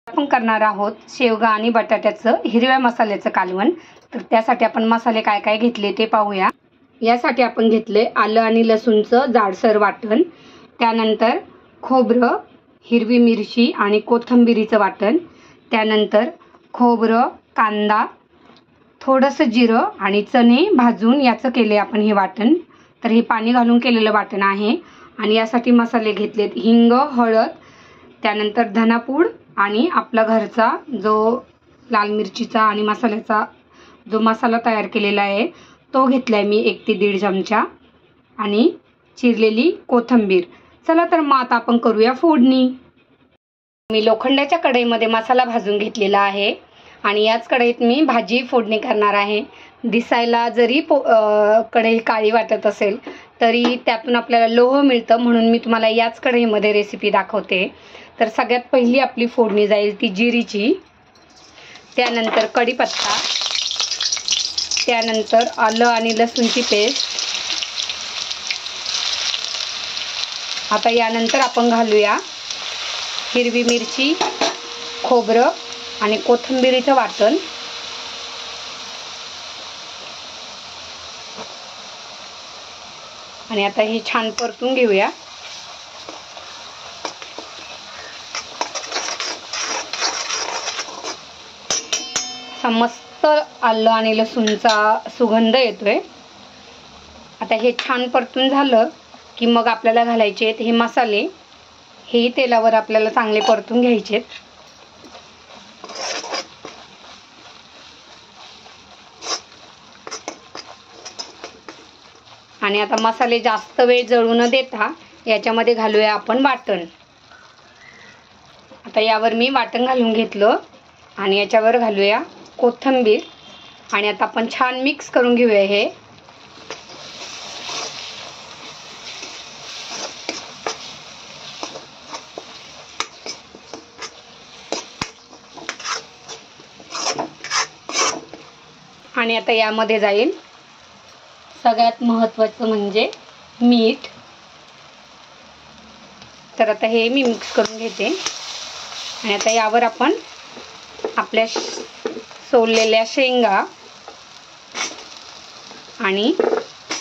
आपण करणार आहोत शेवगा आणि बटाट्याचं हिरव्या मसाल्याचं कालवण। तर त्यासाठी आपण मसाले काय काय घेतले ते पाहूया। यासाठी आपण घेतले आलं आणि लसूणचं जाडसर वाटण, त्यानंतर खोबरं, हिरवी मिरची आणि कोथिंबीरीचं वाटण, त्यानंतर खोबरं, कांदा, थोडंसं जिरं आणि चणे भाजून याचं केले आपण हे वाटण। तर हे पाणी घालून केलेलं वाटण आहे। आणि यासाठी मसाले घेतलेत हिंग, हळद, त्यानंतर धनापूड आणि आपला घरचा जो लाल मिरचीचा आणि मसाल्याचा जो मसाला तयार केलेला आहे तो घेतलाय मी 1 ते 1.5 चमचा आणि चिरलेली कोथिंबीर। चला तर मग आता आपण करूया फोडणी। मी लोखंडाच्या कढईमध्ये मसाला भाजून घेतलेला आहे आणि याच कढईत मी भाजी फोडणी करणार आहे। दिसायला जरी कढई काळी वाटत असेल तरी त्यातून आपल्याला लोह मिळतं, म्हणून मी तुम्हाला याच कढईमध्ये रेसिपी दाखवते। तर सगळ्यात पहिली आपली फोडणी जाईल ती जिरीची, त्यानंतर कढीपत्ता, त्यानंतर आलं आणि लसूणची पेस्ट। आता यानंतर आपण घालूया हिरवी मिरची, खोबरं आणि कोथिंबीरीचं वाटण। आणि आता हे छान परतून घेऊया। मस्त आलं आणि लसूणचा सुगंध येतोय। आता हे छान परतून झालं की मग आपल्याला घालायचे हे मसाले, हे तेलावर आपल्याला चांगले परतून घ्यायचे। आणि आता मसाले जास्त वेळ जळू न देता याच्यामध्ये घालूया आपण वाटण। आता यावर मी वाटण घालून घेतलं आणि याच्यावर घालूया कोथिंबीर आणि आता आपण छान मिक्स करून घेऊया हे। आणि आता यामध्ये जाईल सगळ्यात महत्त्वाचं म्हणजे मीठ। तर आता हे मी मिक्स करून घेते आणि आता यावर आपण आपल्या सोललेल्या शेंगा आणि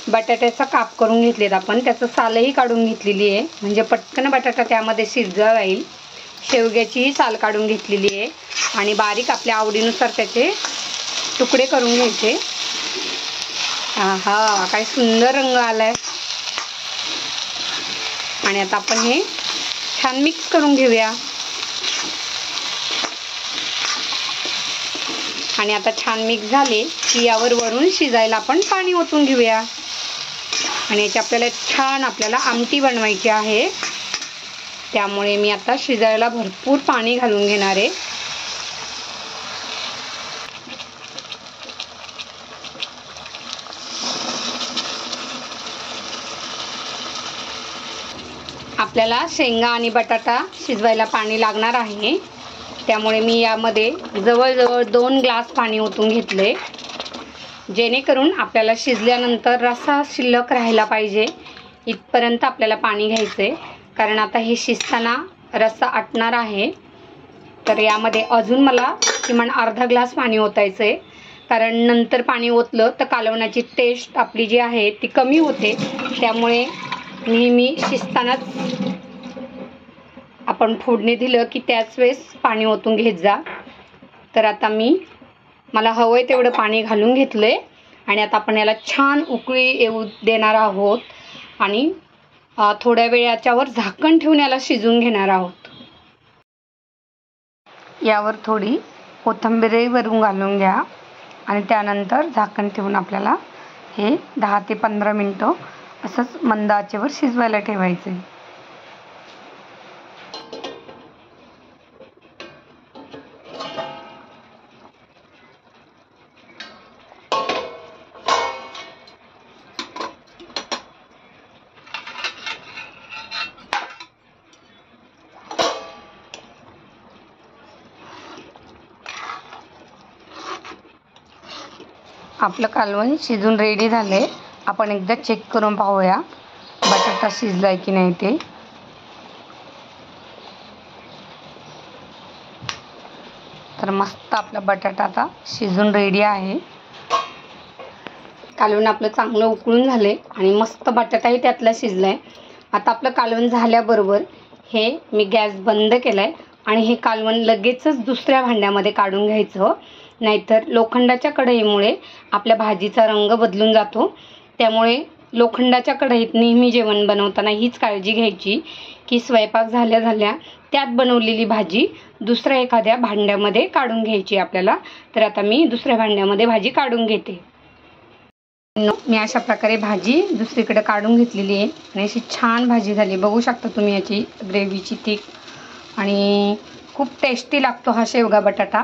बटाट्याचा काप करून घेतलेत आपण, त्याचं सालही काढून घेतलेली आहे म्हणजे पटकन बटाटा त्यामध्ये शिजला जाईल। शेवग्याची साल काढून घेतलेली आहे आणि बारीक आपल्या आवडीनुसार त्याचे तुकडे करून घ्यायचे। आहा, काय सुंदर रंग आलाय। आणि आता आपण हे छान मिक्स करून घेऊया। आणि आता छान मिक्स झाले की यावर वरून शिजायला आपण पाणी ओतून घेऊया। आणि याची आपल्याला आमटी बनवायची आहे, त्यामुळे मी आता शिजायला भरपूर पाणी घालून घेणार आहे। आपल्याला शेंगा आणि बटाटा शिजवायला पाणी लागणार आहे, त्यामुळे मी यामध्ये जवळजवळ 2 ग्लास पाणी ओतून घेतले, जेणेकरून आपल्याला शिजल्यानंतर रस्सा शिल्लक राहायला पाहिजे इथपर्यंत आपल्याला पाणी घ्यायचे। कारण आता हे शिजताना रस्सा आटणार आहे, तर यामध्ये अजून मला किमान अर्धा ग्लास पाणी ओतायचं आहे। कारण नंतर पाणी ओतलं तर कालवणाची टेस्ट आपली जी आहे ती कमी होते, त्यामुळे नेहमी शिजतानाच आपण फोडणी दिलं की त्याच वेळेस पाणी ओतून घेत जा। तर आता मला हवंय तेवढं पाणी घालून घेतलंय आणि आता आपण याला छान उकळी येऊ देणार आहोत आणि थोड्या वेळ याच्यावर झाकण ठेवून याला शिजवून घेणार आहोत। यावर थोडी कोथिंबीर वरून घालून घ्या आणि त्यानंतर झाकण ठेवून आपल्याला हे 10 ते 15 मिनिटं असंच मंद आचेवर शिजवायला ठेवायचे। आपलं कालवण शिजून रेडी झाले। आपण एकदा चेक करून पाहूया बटाटा शिजलाय की नाही ते। तर मस्त आपला बटाटा आता शिजून रेडी आहे. कालवण आपलं चांगलं उकळून झाले आणि मस्त बटाटाही त्यातला शिजलाय. आता आपलं कालवण झाल्याबरोबर हे मी गॅस बंद केलाय आणि हे कालवण लगेचच दुसऱ्या भांड्यामध्ये काढून घ्यायचं, नाहीतर लोखंडाच्या कढईमुळे आपल्या भाजीचा रंग बदलून जातो. त्यामुळे लोखंडाच्या कढईत नेहमी जेवण बनवताना हीच काळजी घ्यायची की स्वयंपाक झाल्या झाल्या त्यात बनवलेली भाजी दुसऱ्या एखाद्या भांड्यामध्ये काढून घ्यायची आपल्याला. तर आता मी दुसऱ्या भांड्यामध्ये भाजी काढून घेते. मी अशा प्रकारे भाजी दुसरीकडे काढून घेतलेली आहे आणि अशी छान भाजी झाली. बघू शकता तुम्ही याची ग्रेव्हीची थिक आणि खूप टेस्टी लागतो हा शेवगा बटाटा.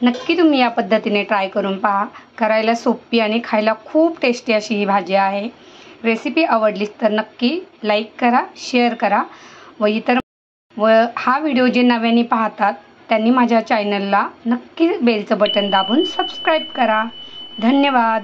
नक्की तुम्ही या पद्धतीने ट्राय करून पहा. करायला सोपी आणि खायला खूप टेस्टी अशी ही भाजी आहे. रेसिपी आवडलीच तर नक्की लाईक करा, शेअर करा व हा व्हिडिओ जे नव्याने पाहतात त्यांनी माझ्या चॅनलला नक्की बेलचं बटन दाबून सबस्क्राईब करा. धन्यवाद.